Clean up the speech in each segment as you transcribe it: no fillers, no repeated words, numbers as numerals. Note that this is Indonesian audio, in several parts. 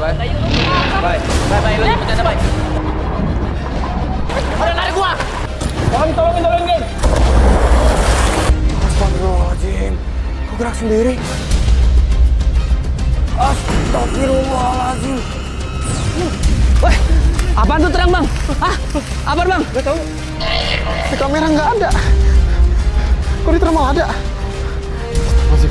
Bye. Bye. Bye. Lu bercanda, bye. Ada narik gua. Tolongin, geng. Astagfirullahaladzim. Kok gerak sendiri? Astagfirullahaladzim. Wah, apaan tuh terang, Bang? Hah? Apaan, Bang? Gak tahu. Di kamera nggak ada. Kok di termal ada? Astagfirullahaladzim.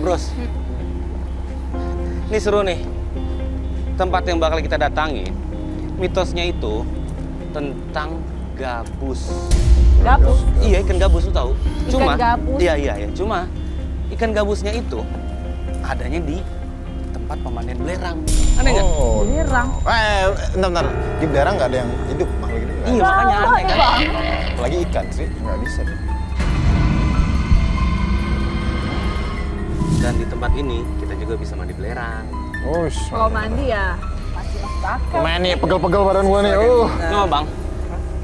Bros, ini seru nih. Tempat yang bakal kita datangi, mitosnya itu tentang gabus. Gabus? Iya, ikan gabus, lu tahu? Ikan gabus? Iya. Cuma ikan gabusnya itu adanya di tempat pemandian belerang. Aneh nggak? Oh. Belerang? Bentar. Di belerang nggak ada yang hidup makhluk hidup. Nggak Iya, ada. makanya aneh kan? Apalagi ikan sih, nggak bisa. Dan di tempat ini kita juga bisa mandi belerang. Oh, Kalau mandi ya masih masuk akal. main nih, pegel-pegel badan gua nih. Nah, Bang,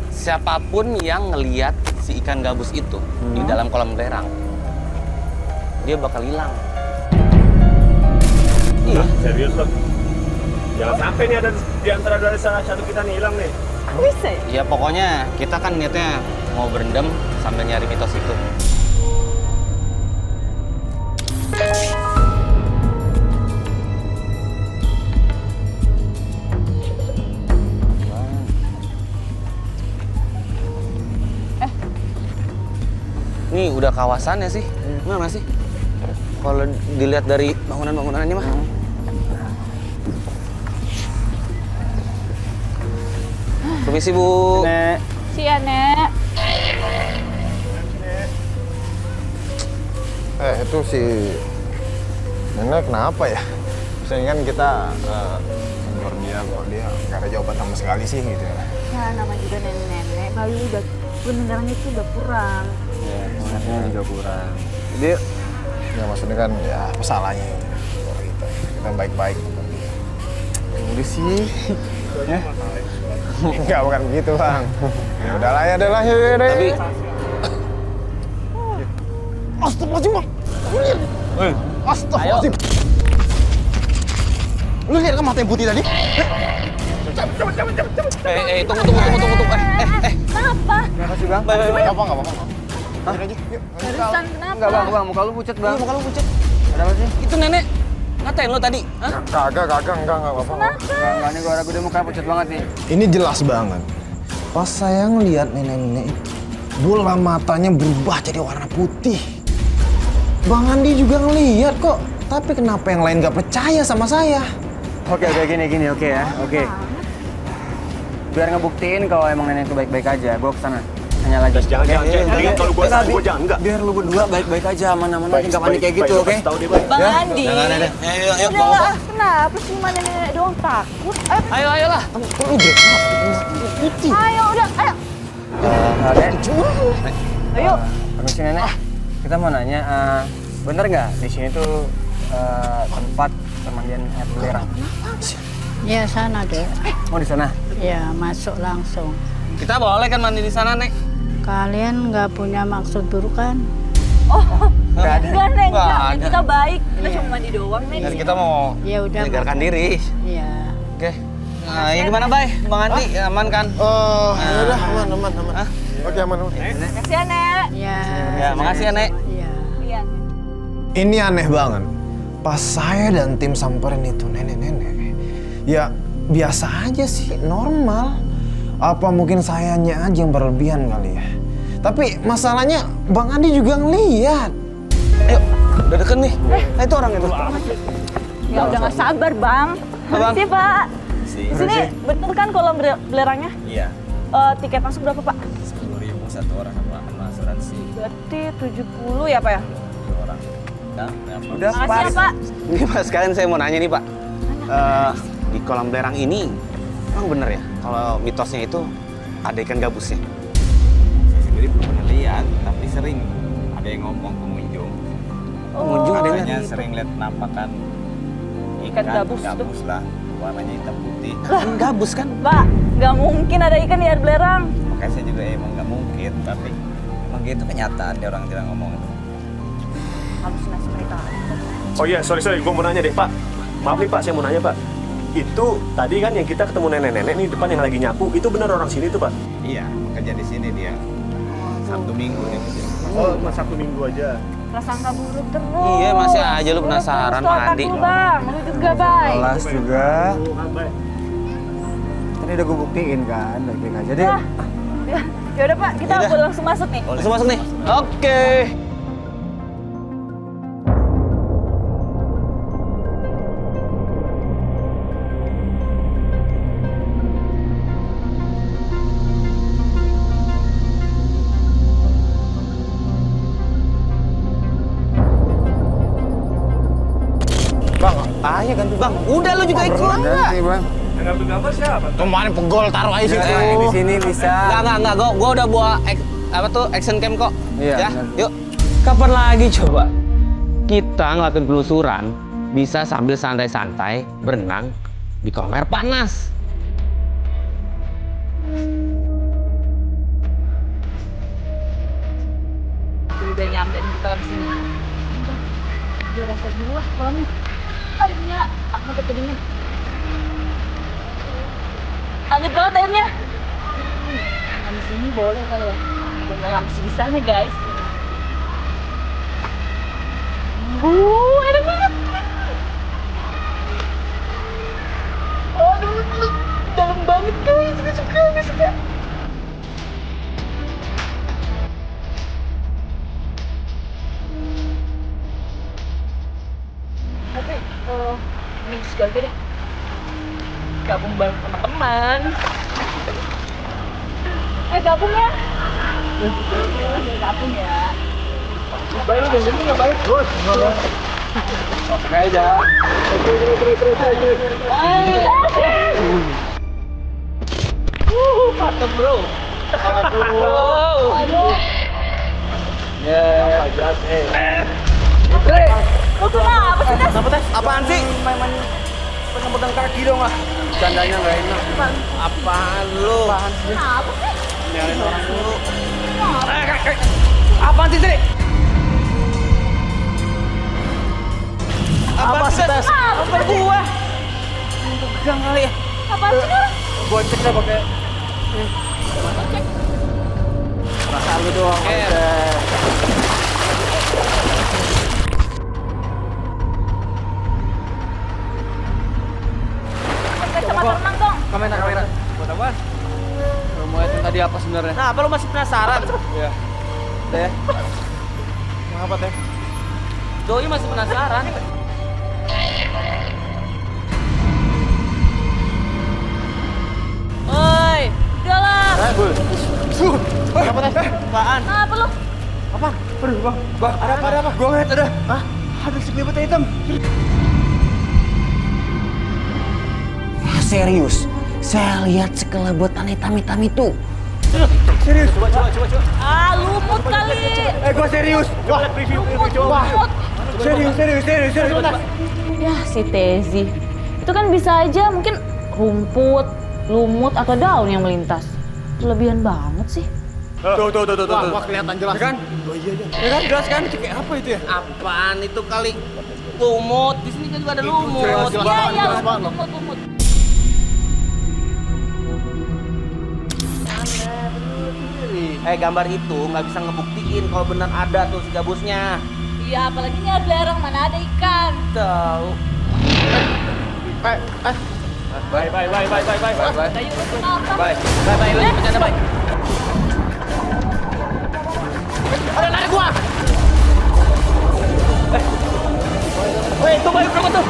siapapun yang ngelihat si ikan gabus itu di dalam kolam belerang, dia bakal hilang. Iya. Serius loh? Jangan sampai nih ada di antara dari salah satu kita nih hilang nih. Bisa ya? Ya pokoknya kita kan niatnya mau berendam sambil nyari mitos itu. Ini udah kawasannya sih. Gimana sih? Kalau dilihat dari bangunan-bangunannya mah. Permisi, Bu. Nek. Sia, Nek. Itu si nenek kenapa ya? Misalnya kan kita menurut dia kok dia nggak ada jawaban sama sekali sih gitu ya. Ya, nama juga nenek-nenek. Bayu udah pendengarannya itu udah kurang. Ya, sebenarnya juga kurang. Jadi ya maksudnya kan ya apa salahnya gitu ya, kalau kita baik-baik bukan dia. Udah sih. Ya. Enggak, bukan begitu, Bang. Ya udahlah ya. Tapi Astagfirullahaladzim, Bang. Lu lihat. Astagfirullahaladzim. Lu lihat kan mata yang putih tadi? Kenapa? Kenapa sih, Bang? Enggak apa-apa. Hah? Aja. Yuk. Barusan kenapa? Enggak, Bang. Muka lu pucat, Bang. muka lu pucet. Ada apa sih? Itu nenek ngatain lo tadi. Hah? Kagak, enggak apa-apa. Enggak, nih gua ragu dia muka pucat banget nih. Ini jelas banget. Pas saya ngeliat nenek-nenek itu, bola matanya berubah jadi warna putih. Bang Andi juga ngeliat kok. Tapi kenapa yang lain gak percaya sama saya? Oke, gini, oke ya. Oke. Biar ngebuktiin kalau emang nenek itu baik-baik aja, gua kesana. Tanya lagi. Jangan. Kalau gua salah, gua jangan enggak. Biar lu berdua baik-baik aja, aman-aman aja, nggak panik kayak gitu, oke? Tahu dia baik. Bang Andi. Ayo, Udah lah, kenapa sih mana nenek doang takut? ayolah. Kok lu jelek putih? Ayo, udah, ayo. Raden, Ayo. permisi nenek. Kita mau nanya, bener nggak di sini tuh tempat pemandian air belerang? Ya sana deh. Oh di sana? Ya masuk langsung. Kita boleh kan mandi di sana, Nek? Kalian nggak punya maksud buruk kan? Oh, Nggak ada. enggak, Nek. Nggak Enggak, ada. kita baik. Kita Iya. cuma mandi doang, Nek. Dan kita mau Ya udah. menyegarkan diri. Iya. Oke. Nah, ya gimana, Bay? Bang Andi, aman kan? Oh, ya udah aman. Hah? Oke, aman. Makasih ya, Nek. Ya. Ya, makasih ya, Nek. Iya. Iya. Ini aneh banget. Pas saya dan tim samperin itu nenek-nenek, ya biasa aja sih, normal. Apa mungkin sayanya aja yang berlebihan kali ya? Tapi masalahnya Bang Andi juga ngeliat. Ayo, udah deket nih. Itu orang itu. Ya udah nggak sabar, Bang. Bang. Sih, Pak. Di sini betul kan kolam belerangnya? Iya. Tiket masuk berapa, Pak? 10.000 satu orang sama asuransi Berarti 70 ya, Pak ya? 2 orang. Udah Makasih pas. ya, Pak. Ini Pak, sekalian saya mau nanya nih Pak. Di kolam belerang ini, emang bener ya kalau mitosnya itu ada ikan gabusnya? Saya sendiri belum pernah lihat, tapi sering ada yang ngomong pengunjung. Pengunjung ada yang Katanya sering lihat penampakan ikan gabus tuh. gabus lah, warnanya hitam putih. Kan gabus kan? Pak, nggak mungkin ada ikan di air belerang. Makanya saya juga emang nggak mungkin, tapi emang gitu kenyataan dia orang jarang ngomong. Halusinasi mereka. Oh iya, sorry, gue mau nanya deh, Pak. Maaf nih Pak, saya mau nanya Pak. Itu tadi kan yang kita ketemu nenek-nenek nih depan yang lagi nyapu, itu benar orang sini tuh Pak? Iya, kerja di sini dia. Sabtu Minggu dia kerja. Oh, cuma Sabtu Minggu aja. Prasangka buruk terus. Iya, masih aja lu penasaran, Terus, Pak Andi. Lu, Bang. Lu juga, Bay. Kelas juga. Tadi udah gue buktiin kan, baik-baik aja deh. Ya udah, Pak. Kita Yaudah. boleh langsung masuk nih. Langsung masuk nih. Oke. Bang, Ayo ganti Bang. Udah lu juga ikut enggak? Ganti bang. Yang ngambil gambar siapa? kemarin pegol taruh aja situ. Di sini bisa. Enggak. Gua udah bawa apa tuh action cam kok. Iya, Ya, benar. yuk. Kapan lagi coba kita ngelakuin penelusuran bisa sambil santai-santai berenang di kolam air panas? Udah nyampe di kolam sini. Udah rasa dulu lah kolamnya. Airnya, aku udah kedingin. Anget banget airnya. Di sini boleh kali ya. Udah nggak di sana guys. Enak banget. Aduh, dalam banget guys. Gue suka. Tapi ini sekali deh gabung bareng teman-teman. Gabung ya. Gabung ya. Baik, lu jangan nggak baik. Terus. Oke aja. Mantap bro. Ya, jelas. Lu kenapa sih, Tes? Apaan sih? Main pegang kaki dong lah. Candanya nggak enak. Apaan lu? Kenapa sih? Nyalain orang dulu. Apaan sih, Sri? Apa sih, Tas? Apa gua? Pegang kali ya. Apaan sih, Nur? Gua cek dah pakai. Perasaan lu doang. Oke. Kacamata renang dong. Kamera. Buat apa? Mau lihat tadi apa sebenarnya? Nah, apa lu masih penasaran? Iya. Udah ya. Kenapa teh? Doi masih penasaran. Oi, udah lah. Apa teh? Apaan? Kenapa lu? Apa? Aduh bang, ada apa? Gua ngeliat ada. Hah? Ada sekelibet hitam. Serius, saya lihat sekelebetan hitam-hitam itu. Serius? Coba. Ah, lumut kali. Gua serius. Wah, review coba. Serius. Ya, si Tezi. Itu kan bisa aja mungkin rumput, lumut, atau daun yang melintas. Kelebihan banget sih. Tuh. Wah, kelihatan jelas. Ya kan? Oh iya. Ya kan jelas kan? Kayak apa itu ya? Apaan itu kali? Lumut, di sini kan juga ada lumut. Iya, lumut. Gambar itu nggak bisa ngebuktiin kalau benar ada tuh si gabusnya. Iya, apalagi ini ada belerang, mana ada ikan. Tahu. Bye. Ayo, lu kenapa? Bye, lagi bercanda bye. Ada lari gua. Woi, itu bayu berapa tuh?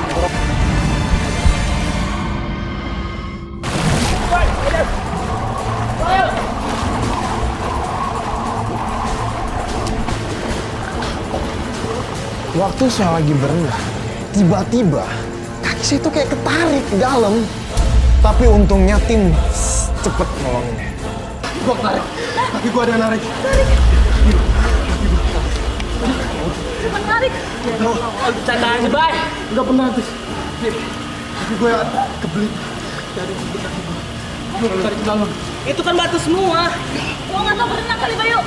waktu saya lagi berenang, tiba-tiba kaki saya tuh kayak ketarik ke dalam. Tapi untungnya tim cepet nolonginnya. Gua tarik, kaki gua ada yang narik. Cepat tarik. Bercanda aja, Bay. Udah pernah tuh. Kaki gua ya kebelit. Tarik ke dalam. Itu kan batu semua. Gua nggak tahu berenang kali, Bayu.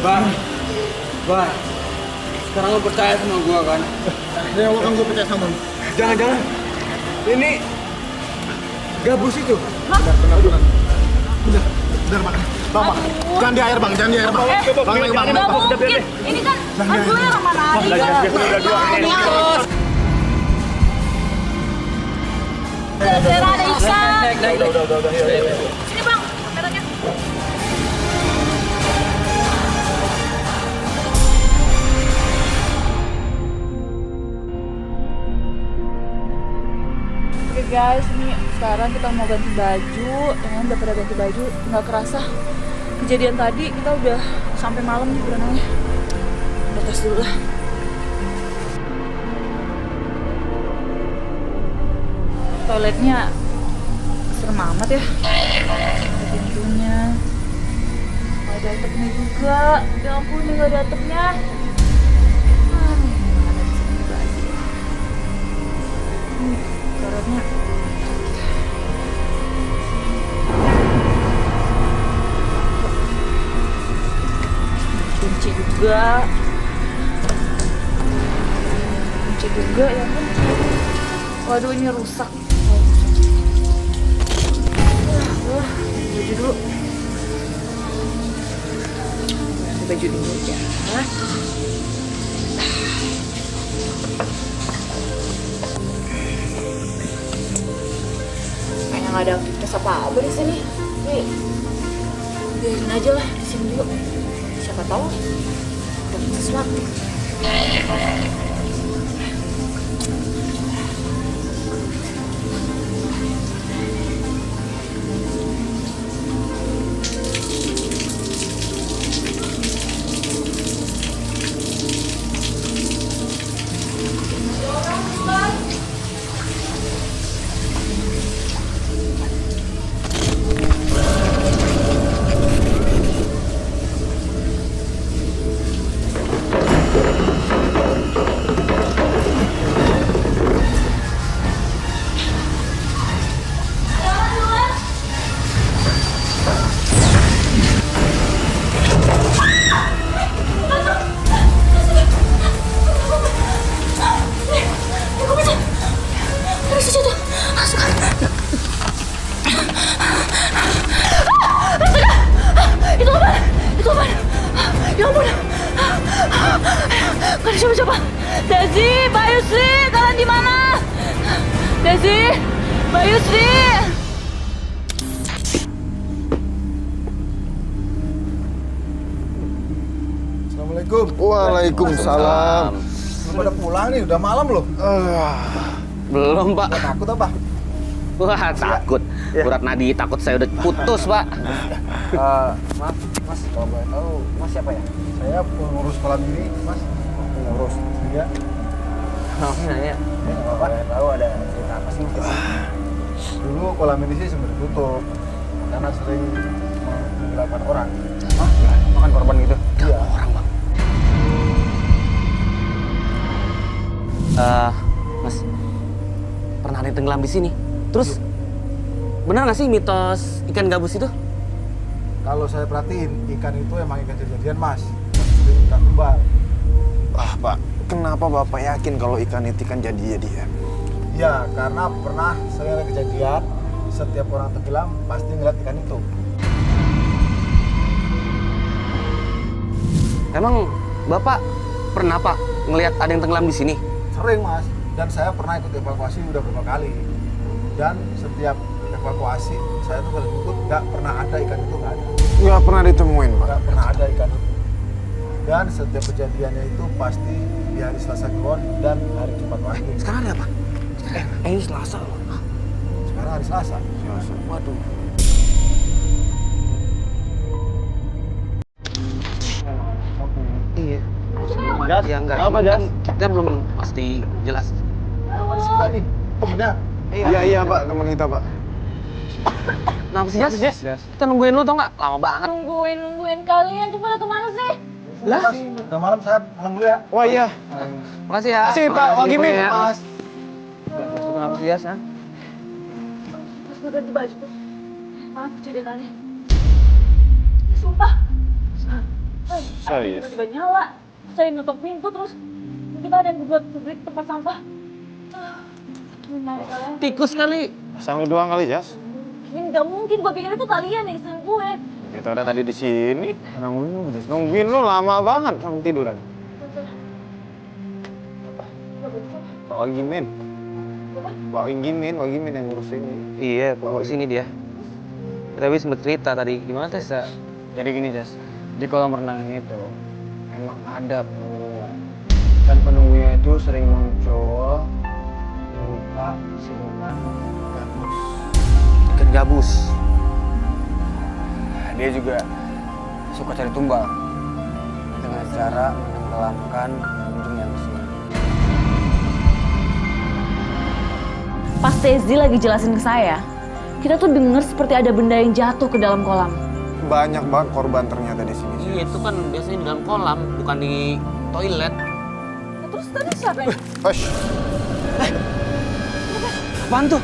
Bah, sekarang lo percaya sama gua kan? Ya Allah kan gua percaya sama lu. Jangan-jangan ini gabus itu. Bener, Bang. Bang, jangan di air, Bang. Jangan di air, Bang. Bang, Bang. Nggak mungkin. Ini kan gue yang mana ada. Daerah ada ikan. Sini bang, kameranya. Oke guys, ini sekarang kita mau ganti baju. Yang lain udah pada ganti baju, nggak kerasa kejadian tadi kita udah sampai malam nih berenangnya. Udah tes dulu lah. Toiletnya serem amat ya. Ada pintunya. Nggak ada atapnya juga. Ya ampun, ini nggak ada atapnya. Gimana di sini lagi? Toiletnya. Kunci juga. Kunci juga ya kan. Waduh, ini rusak. Baju dulu. Ganti baju dulu ya. Kayaknya nggak ada aktivitas apa-apa di sini. Nih, biarin aja lah di sini dulu. Siapa tahu ada sesuatu. Siapa? Desi, Bayu Sri, kalian di mana? Desi, Bayu Sri. Assalamualaikum. Waalaikumsalam. Belum pada pulang nih, udah malam loh. Belum, Pak. Takut apa? Wah, takut. Urat nadi takut saya udah putus, Pak. Maaf, Mas, kalau boleh tahu, Mas siapa ya? Saya pengurus kolam ini, Mas. Pengurus. Iya. Oke, nanya. Kalau boleh tahu ada cerita apa sih, Mas? Dulu kolam ini sih sempat ditutup karena sering menggelapan orang. Hah? Makan korban gitu? Iya. Orang, Bang. Mas, pernah ada yang tenggelam di sini. Terus, benar nggak sih mitos ikan gabus itu? Kalau saya perhatiin, ikan itu emang ikan kejadian, Mas. Sering ikan kembar. Ah, Pak, kenapa Bapak yakin kalau ikan itu kan jadi-jadian? Ya, karena pernah sering ada kejadian, setiap orang tenggelam pasti ngeliat ikan itu. Emang Bapak pernah, Pak, ngelihat ada yang tenggelam di sini? Sering, Mas. Dan saya pernah ikut evakuasi udah beberapa kali. Dan setiap evakuasi, saya tuh kalau ikut nggak pernah ada ikan itu, nggak ada. Nggak pernah ditemuin, Pak. Nggak pernah ada ikan itu. Dan setiap kejadiannya itu pasti di hari Selasa Kliwon dan hari Jumat Wage. Sekarang ada apa? Ini Selasa loh. Sekarang hari Selasa. Waduh. Iya. Jas? Ya enggak. Apa, Jas? Kita belum pasti jelas. Iya Pak, teman kita Pak. Kenapa sih, Jas? Kita nungguin lu tau nggak? Lama banget. Nungguin kalian tuh pada kemana sih? Lah? Udah malam saat pulang dulu ya. Wah iya. Makasih ya. Makasih Pak, Wagi Min. Mas. Kenapa sih, Jas? Terus gue ganti baju tuh. Maaf kejadian kalian. Sumpah. Serius? Tiba-tiba nyala. Saya nutup pintu terus kita ada yang buat publik tempat sampah. Menarik kalian. Tikus kali. Pasang lu doang kali, Jas. Ini nggak mungkin, gue pikir itu kalian yang kesini gue. Kita udah tadi di sini. Nungguin lu lama banget sampai tiduran. Pak Wagi Min. Pak Wagi Min yang ngurus ini. Iya, bawa sini dia. Tapi sempet cerita tadi, gimana Tes? Jadi gini, Jas. Di kolam renang itu emang ada penunggu. Dan penunggunya itu sering muncul berupa siluman gabus. Ikan gabus. Dia juga suka cari tumbal dengan cara menenggelamkan pengunjung yang kesini. Pas Tezi lagi jelasin ke saya, kita tuh denger seperti ada benda yang jatuh ke dalam kolam. Banyak banget korban ternyata di sini. Iya, itu kan biasanya di dalam kolam, bukan di toilet. Nah, terus tadi siapa yang... Hush. Apaan tuh?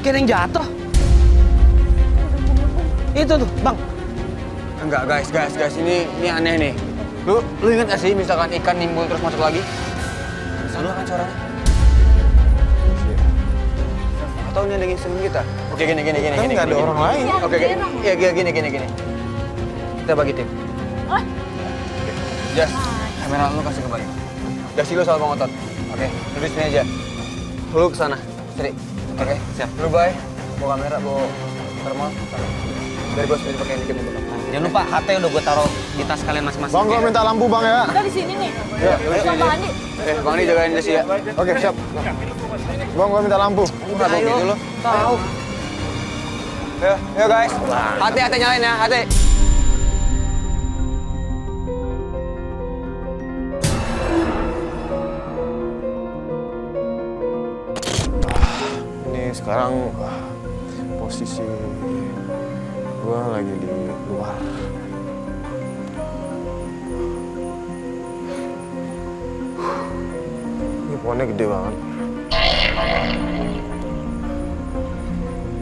Kayak ada yang jatuh. Itu tuh, Bang. Enggak, guys, ini aneh nih. Lu ingat gak sih misalkan ikan nimbul terus masuk lagi? Sama kan suaranya? Atau ini ada yang ngisiin kita? Oke, gini. Kan nggak ada orang lain. Oke, iya gini. Kita bagi tim. Hah? Jas, kamera lu kasih ke Bayu. Dasi lu sama Bang Otot. Oke, lu di sini aja. Lu kesana, Sri. Oke, siap. Lu Bay, bawa kamera, bawa thermal. Sana. Biar gue sendiri pakai ini dulu. Jangan lupa, HT udah gue taruh di tas kalian masing-masing. Bang, gua minta lampu Bang ya. Kita di sini nih. Ya, lu di sini Bang aja. Andi. Bang Andi jagain Desi ya. Oke, siap. Bang, gua minta lampu. Udah bawa gitu lu. Tahu. Ya guys. Hati-hati nyalain ya, hati. Ini sekarang posisi gua lagi di luar. Ini pohonnya gede banget.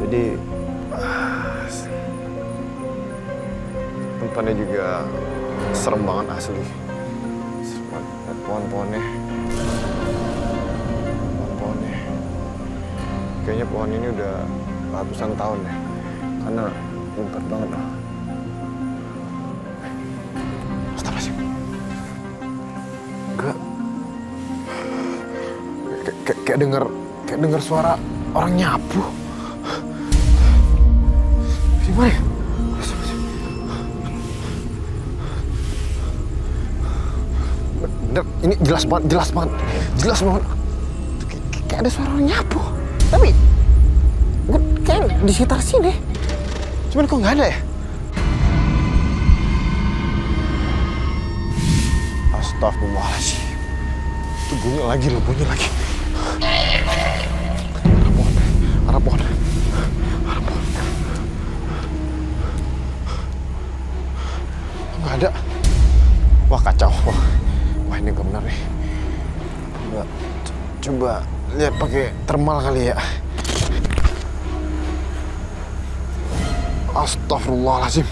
Jadi tempatnya juga serem banget asli. Serem banget. Pohon-pohonnya. Kayaknya pohon ini udah ratusan tahun ya, karena pintar banget lah. Astagfirullahaladzim. Enggak. Kayak denger suara orang nyapu. Gimana ya? Bener, ini jelas banget. Kayak ada suara orang nyapu. Tapi, gue kayak di sekitar sini. Cuman kok nggak ada ya? Astagfirullahaladzim. Itu bunyi lagi. Arah pohon. Nggak ada. Wah, kacau. Wah, ini nggak benar nih. Coba lihat pakai thermal kali ya. Astagfirullahaladzim.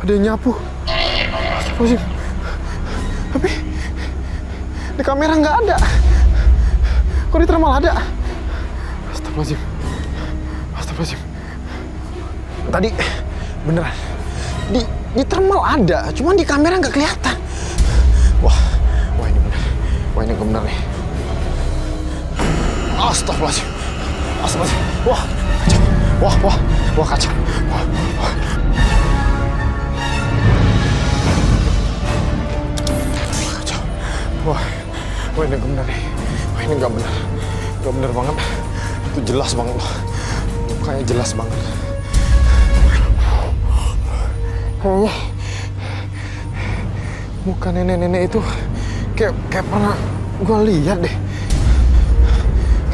Ada yang nyapu. Astagfirullahaladzim. Tapi di kamera nggak ada. Kok di thermal ada? Astagfirullahaladzim. Tadi beneran di thermal ada, cuman di kamera nggak kelihatan. Wah ini bener nih. Astagfirullahaladzim. Wah kacau. Kacau. Wah ini nggak bener nih. Ini nggak bener banget. Itu jelas banget loh. Mukanya jelas banget. Allah. Muka nenek-nenek itu kayak pernah gue lihat deh.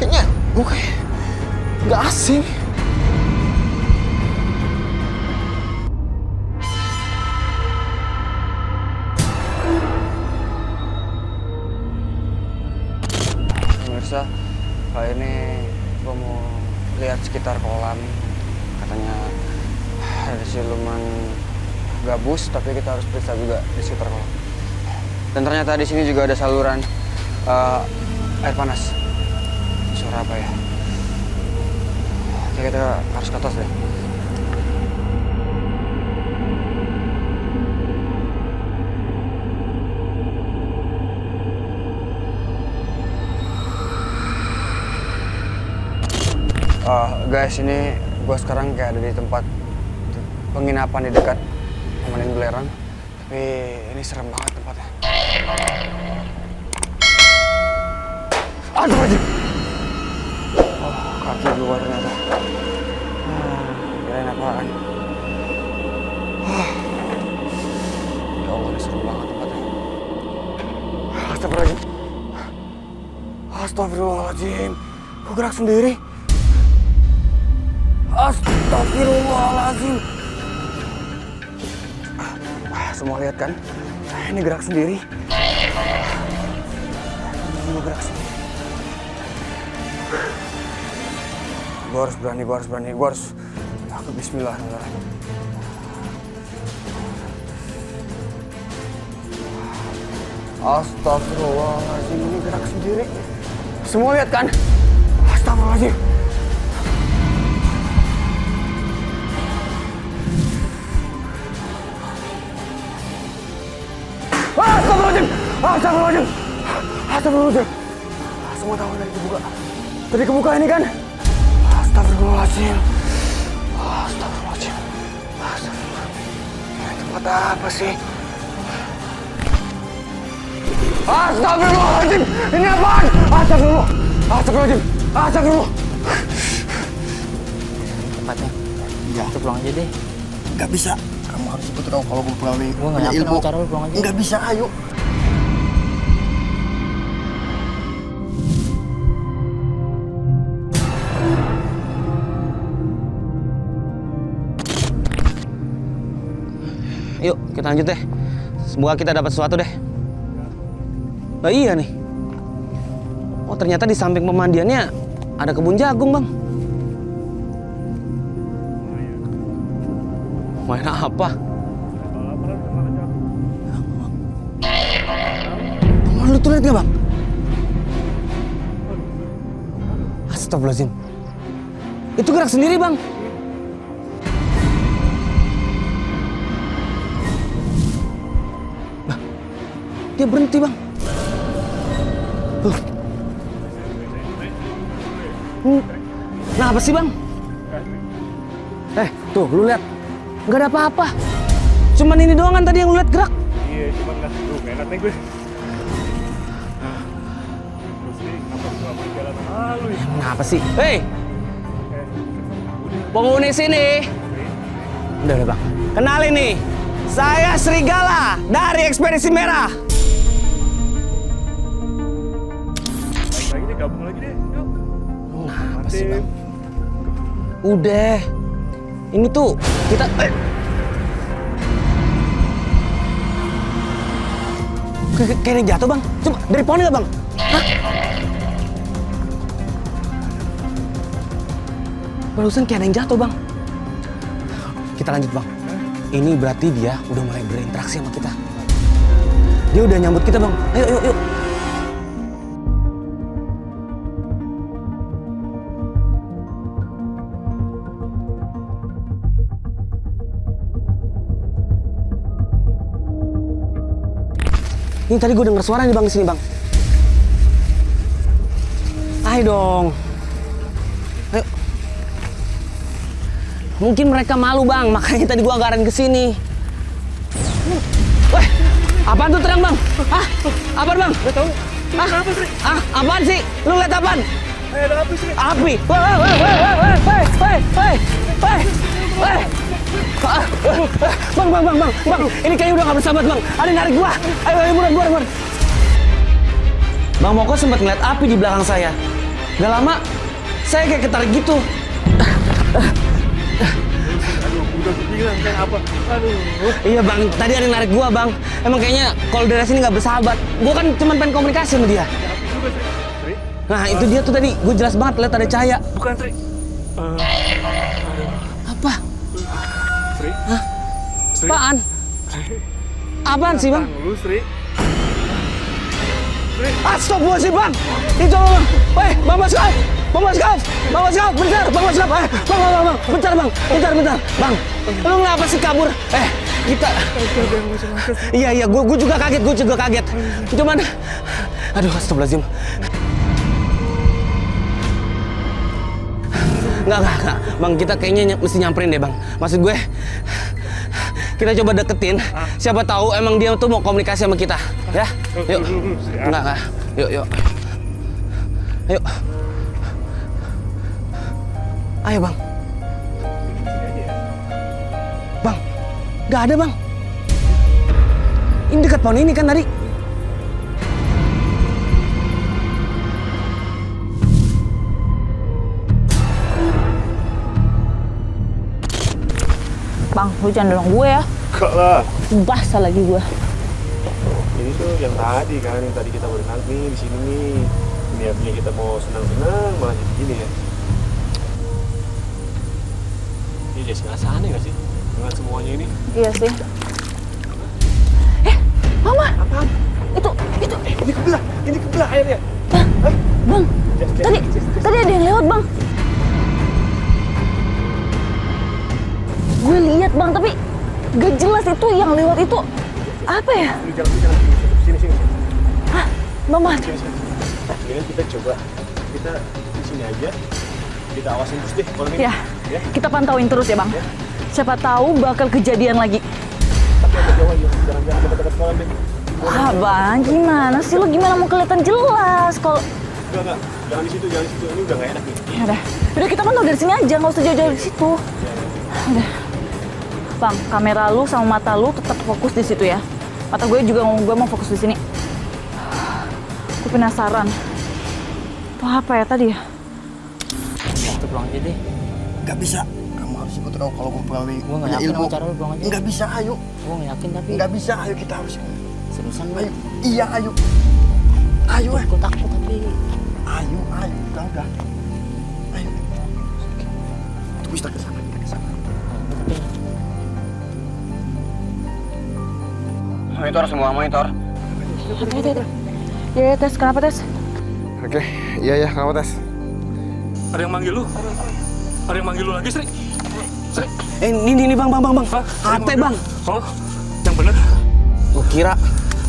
Kayaknya mukanya nggak asing. Pemirsa, kali ini gue mau lihat sekitar kolam. Katanya ada siluman gabus, tapi kita harus periksa juga di sekitar kolam. Dan ternyata di sini juga ada saluran air panas. Ini suara apa ya? Oke, kita harus ke atas deh. Guys, ini gue sekarang kayak ada di tempat penginapan di dekat Pemandian Belerang. Tapi ini serem banget tempatnya. Aduh, aja. Oh, kaki gue ternyata. Kirain apaan. Ya Allah, ini serem banget tempatnya. Astagfirullahaladzim. Astagfirullahaladzim. Kok gerak sendiri? Astagfirullahaladzim. Semua lihat kan? Ini gerak sendiri. Ini gerak sendiri. Gue harus berani. Gue harus. Aku bismillahirrahmanirrahim. Astagfirullahaladzim. Ini gerak sendiri. Semua lihat kan? Astagfirullahaladzim. Astagfirullahaladzim. Astagfirullahaladzim. Semua tahu dari kebuka. Tadi kebuka ini kan? Astagfirullahaladzim. Astagfirullahaladzim. Ini tempat apa sih? Astagfirullahaladzim. Ini apaan? Astagfirullah. Astagfirullahaladzim. Astagfirullah. Tempatnya. Iya. Kita pulang aja deh. Nggak bisa. Kamu harus ikut tahu kalau gue pulang nih. Gue nggak yakin sama cara lu pulang aja. Nggak bisa, ayo. Yuk, kita lanjut deh. Semoga kita dapat sesuatu deh. Nah iya nih. Oh ternyata di samping pemandiannya ada kebun jagung, Bang. Main apa? Lu tuh lihat nggak, Bang? Astagfirullahaladzim. Itu gerak sendiri, Bang. Nah, dia berhenti, Bang. Nah, apa sih, Bang? Tuh, lu lihat. Nggak ada apa-apa. Cuman ini doang kan tadi yang lu lihat gerak. Iya, cuman nggak seru, nggak enak nih gue. Terus nih, apa sih jalan malu ya? Kenapa sih? Hei! Penghuni sini. Udah, Bang. Kenalin nih. Saya Serigala dari Ekspedisi Merah. Baik lagi deh, gabung lagi deh. Yuk. Kenapa sih, Bang? Udah. Ini tuh kita kayak yang jatuh, Bang. Coba dari pohon nggak, Bang? Hah? Barusan kayak ada yang jatuh, Bang. Kita lanjut, Bang. Ini berarti dia udah mulai berinteraksi sama kita. Dia udah nyambut kita, Bang. Ayo, yuk, yuk. Ini tadi gue denger suara nih, Bang, di sini, Bang. Ayo dong. Ayo. Mungkin mereka malu, Bang, makanya tadi gue anggaran ke sini. Weh, apaan tuh terang, Bang? Hah? Apaan, Bang? Gak tahu. Apa sih? Apaan sih? Lu lihat apaan? Ada api sih. Api. Weh. Bang, ini kayaknya udah gak bersahabat bang. Ada yang narik gua. Ayo, buruan. Bang Moko sempat ngeliat api di belakang saya. Gak lama, saya kayak ketarik gitu. Udah bilang kayak apa? Iya bang, tadi ada yang narik gua bang. Emang kayaknya kalau dari sini nggak bersahabat. Gua kan cuma pengen komunikasi sama dia. Nah itu dia tuh tadi, gue jelas banget lihat ada cahaya. Bukan, Tri. Apa? Sri? Hah? Sri? Apaan? Apaan sih bang? Lu, Sri? Astagfirullahaladzim bang! Itu bang! Weh, Bang Maskap! Bentar! Bang, lu ngapa sih kabur? Kita... Iya, gue juga kaget. Cuman... Aduh, astagfirullahaladzim. Enggak. Bang, kita kayaknya mesti nyamperin deh, Bang. Maksud gue... Kita coba deketin. Siapa tahu emang dia tuh mau komunikasi sama kita. Ya? Yuk. Enggak. Yuk. Ayo. Ayo, Bang. Bang, nggak ada, Bang. Ini dekat pohon ini kan tadi. Bang, lu jangan dorong gue ya. Enggak lah. Basah lagi gue. Ini tuh yang tadi kita berenang nih di sini nih. Niatnya kita mau senang-senang malah jadi gini ya. Ini jadi nggak aneh nggak sih dengan semuanya ini? Iya sih. Mama. Apaan? Itu. Ini kebelah airnya. Bang. Tadi ada yang lewat, Bang. Gue lihat, Bang, tapi gak jelas itu yang lewat itu apa ya? Jangan sini. Hah? Mama. Ini kita coba kita di sini aja. Kita awasin terus deh kalau ini. Ya. Kita pantauin terus ya, Bang. Ya. Siapa tahu bakal kejadian lagi. Tapi agak jauh aja, jangan dekat-dekat kolam deh. Bang, gimana sih lu? Gimana mau kelihatan jelas kalau... Enggak. Jangan di situ. Ini udah nggak enak nih. Udah kita pantau dari sini aja, nggak usah jauh-jauh dari situ. Udah. Bang, kamera lu sama mata lu tetap fokus di situ ya. Mata gue juga mau fokus di sini. Gue penasaran. Itu apa ya tadi ya? Kita pulang aja deh. Nggak bisa. Kamu harus ikut tahu kalau mempelajari Gue nggak yakin sama cara lu, pulang aja. Nggak bisa, ayo. Gue nggak yakin tapi. Nggak bisa, ayo kita harus. Seriusan lu. Ayo. Iya, ayo. Ayo, Gue takut tapi. Ayo. Udah. Ayo. Tunggu kita ke sana. Monitor semua, monitor. Ya, tes. Kenapa, tes? Oke, iya, kenapa tes? Ada yang manggil lu? Ada yang manggil lu lagi, Sri? Ini bang. Ate bang. Oh, yang bener? Gue kira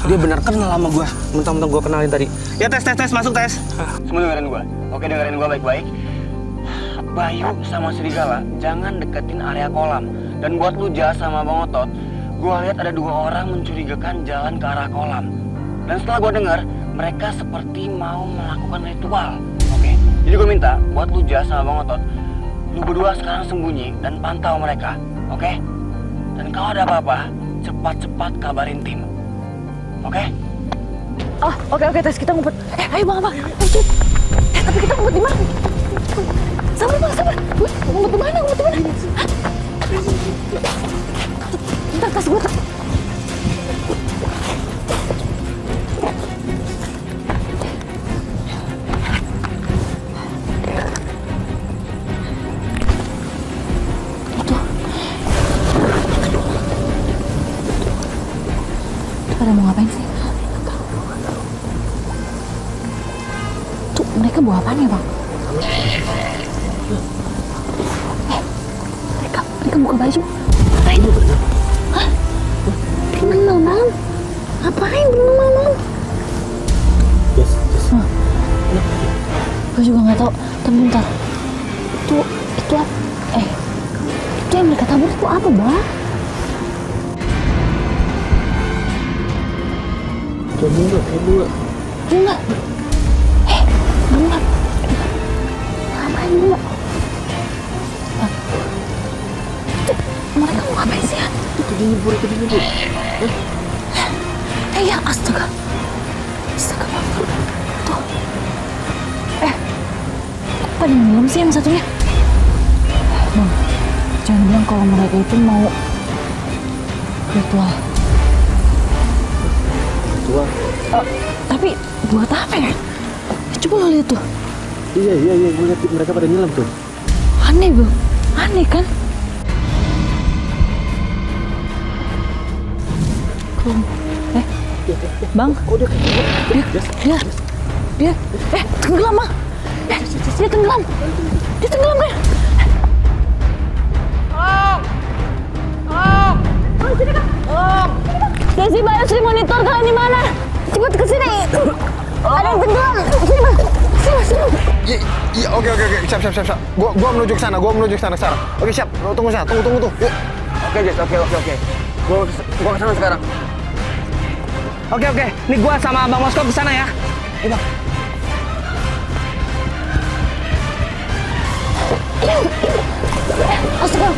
dia benar kenal sama gue. Mentang-mentang gue kenalin tadi. Ya tes, masuk tes. Semua dengerin gua. Oke, dengerin gua baik-baik. Bayu sama Serigala jangan deketin area kolam. Dan buat lu Jas sama Bang Otot, gua lihat ada 2 orang mencurigakan jalan ke arah kolam. Dan setelah gua dengar, mereka seperti mau melakukan ritual. Oke. Jadi gua minta buat lu Jas sama Bang Otot, lu berdua sekarang sembunyi dan pantau mereka. Oke? Dan kalau ada apa-apa, cepat-cepat kabarin tim. Oke? Oh, oke, tes. Kita ngumpet. Ayo, Bang. Ayo, cepet. Tapi kita ngumpet di mana? Sabar, Bang, sabar. Ngumpet di mana? Hah? Bentar, tas gue. Itu pada mau ngapain sih? Tuh, mereka bawa apaan ya, Bang? Mereka buka baju. Ngapain? Hah? Berenang malam? Ngapain berenang malam? Yes. Gue juga nggak tahu. Tapi bentar. Itu apa? Itu yang mereka tabur itu apa, Bang? Bunga. Bunga. Bunga. Ngapain bunga? Itu mereka mau ngapain sih ya? Iya, astaga. Astaga, Bang. Tuh. Kok pada ngelam sih yang satunya? Bang, jangan bilang kalau mereka itu mau ritual. Ritual? Tapi buat apa ya? Coba lo lihat tuh. Iya, gue lihat mereka pada nyelam tuh. Aneh, Bang. Aneh kan? Bang, dia tenggelam, Bang. Dia tenggelam kan? Bang, sini kan? Desi, Bayu, Sri monitor kalian di mana? Cepat ke sini. Ada yang tenggelam. Sini, Bang. Sini. Iya, oke. Siap. Gua menuju ke sana, sekarang. Oke, siap. Tunggu sana. Tunggu tuh. Yuk. Oke, Jess, oke. Gua kesana sekarang. Oke. Nih gua sama Bang Mosko ke sana ya. Bang. Astaga.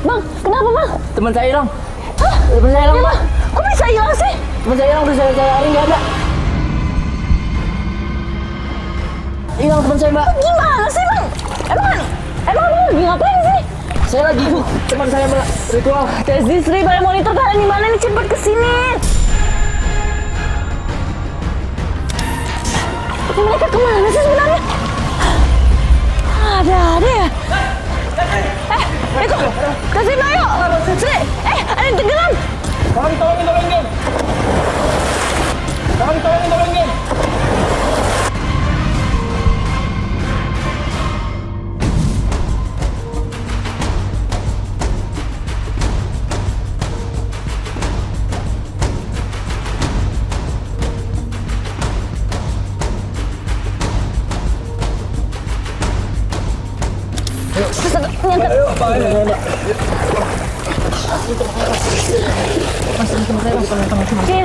Bang, kenapa, Bang? Teman saya hilang. Hah? Teman saya hilang, Mbak. Kok bisa hilang sih? Teman saya hilang, udah saya cari nggak ada. Hilang teman saya, Mbak. Gimana sih, Bang? Emang lu lagi ngapain sih? Saya lagi teman saya, Mbak. Ritual. Desi, Sri, Bayu, monitor kalian di mana nih? Cepat ke sini. Mereka kemana sih sebenarnya? Ada ya? Itu, Desi, Bayu, Sri, ada yang tenggelam. Tolongin.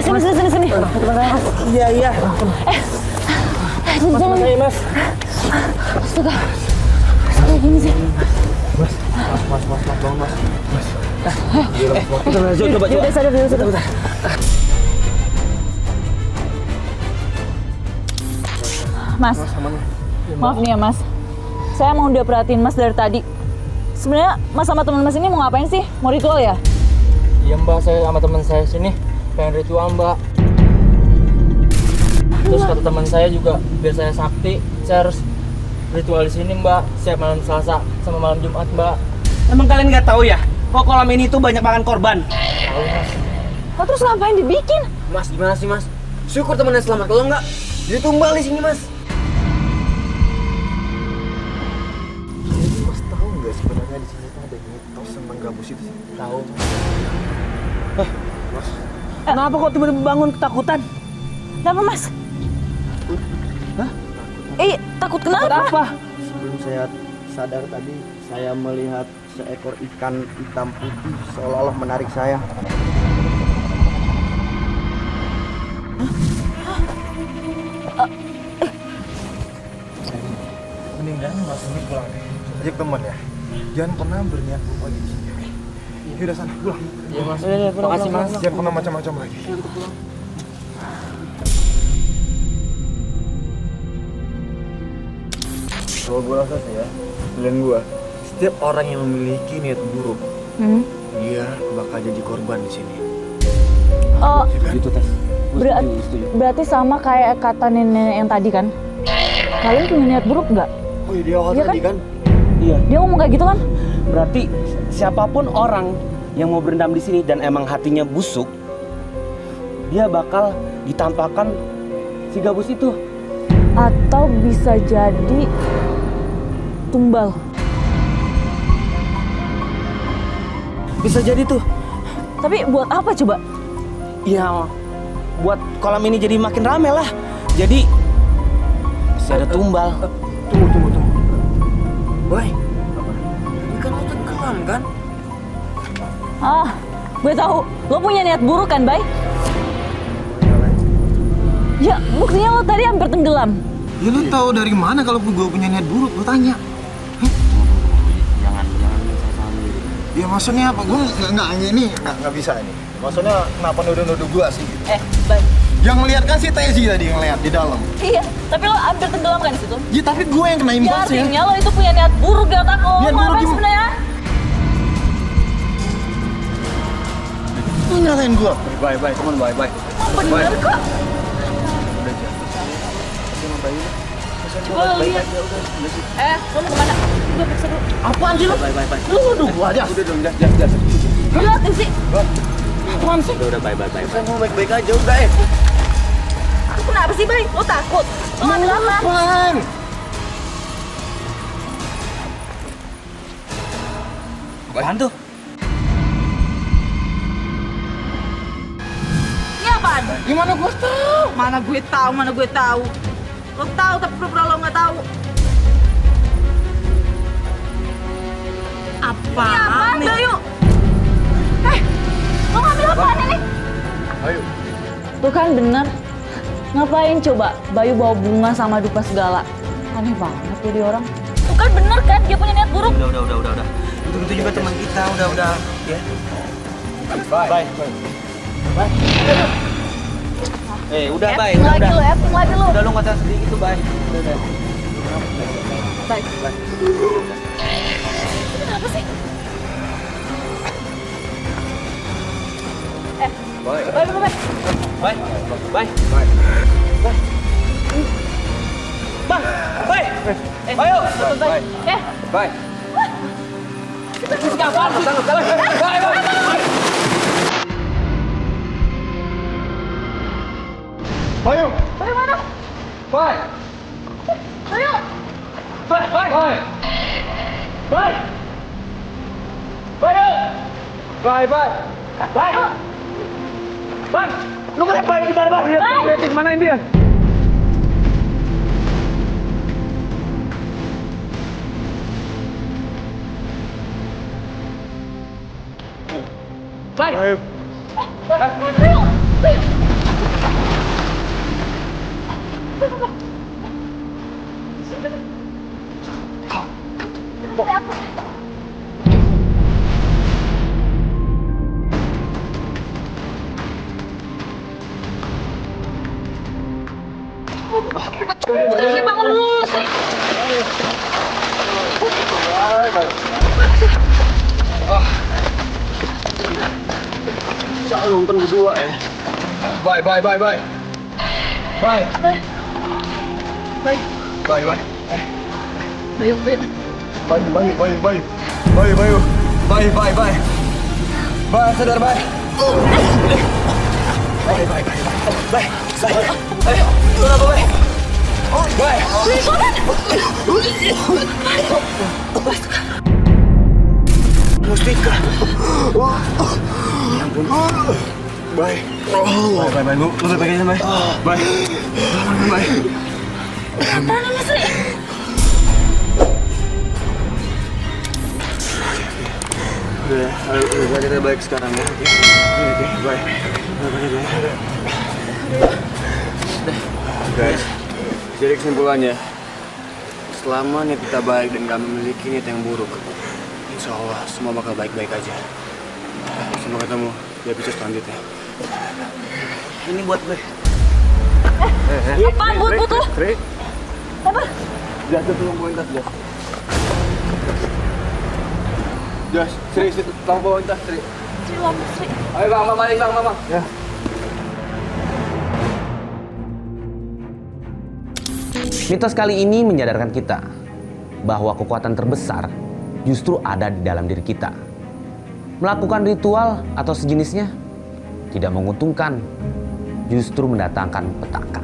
Oke, sini. Iya. Jangan. Saya, Mas. Astaga. Kayak gini sih. Mas, bangun mas. Coba. Udah sadar. Mas, maaf nih ya, Mas. Saya mau udah perhatiin Mas dari tadi. Sebenarnya Mas sama teman Mas ini mau ngapain sih? Mau ritual ya? Iya, Mbak, saya sama teman saya sini pengen ritual, Mbak. Terus kata teman saya juga biar saya sakti, saya harus ritual di sini, Mbak. Setiap malam Selasa sama malam Jumat, Mbak. Emang kalian nggak tahu ya? Kok kolam ini tuh banyak makan korban. Tahu, Mas. Nah, terus ngapain dibikin? Mas, gimana sih, Mas? Syukur temennya selamat. Kalau enggak, jadi tumbal di sini, Mas. Jadi mas tahu nggak sebenarnya di sini tuh ada mitos tentang gabus itu? Tahu. Mas, Kenapa kok tiba-tiba bangun ketakutan? Kenapa, Mas? Hah? Takut kenapa? Apa? Sebelum saya sadar tadi, saya melihat seekor ikan hitam putih seolah-olah menarik saya. mendingan mas ini pulang deh. Ajak teman ya. Jangan pernah berniat buruk lagi di sini. Yaudah sana, pulang. Iya, Mas. Makasih, Mas. Jangan pernah macam-macam lagi. Kalau gue rasa sih ya, pilihan gue, setiap orang yang memiliki niat buruk, dia bakal jadi korban di sini. Oh, Ya kan? Itu tes. berarti sama kayak kata nenek yang tadi kan? Kalian punya niat buruk nggak? Oh iya, dia awal Iya tadi kan? Iya. Dia ngomong kayak gitu kan? Berarti siapapun orang yang mau berendam di sini dan emang hatinya busuk, dia bakal ditampakkan si gabus itu. Atau bisa jadi tumbal. Bisa jadi tuh. Tapi buat apa coba? Ya, buat kolam ini jadi makin rame lah. Jadi bisa ada tumbal. Tunggu. Boy, ini kan lo tenggelam kan? Ah, gue tahu. Lo punya niat buruk kan, Bay? Ya, buktinya lo tadi hampir tenggelam. Ya lu tahu dari mana kalau gue punya niat buruk? Lu tanya. Jangan saya salah diri. Ya maksudnya apa? Gue ini nggak bisa ini. Maksudnya kenapa nuduh-nuduh gue sih? Baik. Yang ngeliat kan si Tezi tadi yang ngeliat di dalam. Iya, tapi lo hampir tenggelam kan di situ? Ya tapi gue yang kena Ya imbasnya. artinya lo itu punya niat buruk di otak lo. Niat Mau buruk apa gimana? sebenarnya? Lu nyalain gue. Bye, teman, bye. Bener kok. Coba lo lihat. Lo mau kemana? Gue periksa dulu. Apaan sih lu? Lu nuduh gue aja. Udah dong, jas. Liatin sih. Apaan sih? Udah, bye. Saya mau baik-baik aja, udah Lu kenapa sih, Bay? Lo takut? Lo ngambil apa? Apaan? Apaan tuh? Ini apaan? Gimana gue tahu? Mana gue tahu. Lo tahu tapi pura-pura lo nggak tahu. Apaan? Ini apaan, Bayu? Lo ngambil apaan ini? Ayo. Tuh kan bener. Ngapain coba Bayu bawa bunga sama dupa segala? Aneh banget jadi orang. Tuh kan bener kan dia punya niat buruk. Udah. Itu juga teman kita, udah. Ya. Bye. Udah, bye. Acting lagi lo, acting lagi lo. Udah lu nggak sedih gitu, bye. Udah. Baik. Kenapa sih? Bye. Bye. Ayo. Bye. Ayo. Bayu mana? Bye. Bayu. Lu kenapa di mana, Bang? Lihat mana ini dia? Bangun dulu. Nonton berdua ya. Bye. Bye, sadar bye. Mustika. Bye. Lu udah pegang bye. Bye. Apaan ini sih? Udah, ayo kita baik sekarang ya. Oke, bye. Guys, jadi kesimpulannya, selama niat kita baik dan gak memiliki niat yang buruk, insya Allah semua bakal baik-baik aja. Sampai ketemu di episode selanjutnya. Ini buat gue. Apaan buat lo? Sri, Apa? Jas tolong bawain tas, Jas. Jas, Sri, tolong bawain tas, Sri. Sri. Ayo bang. Ya. Mitos kali ini menyadarkan kita bahwa kekuatan terbesar justru ada di dalam diri kita. Melakukan ritual atau sejenisnya tidak menguntungkan, justru mendatangkan petaka.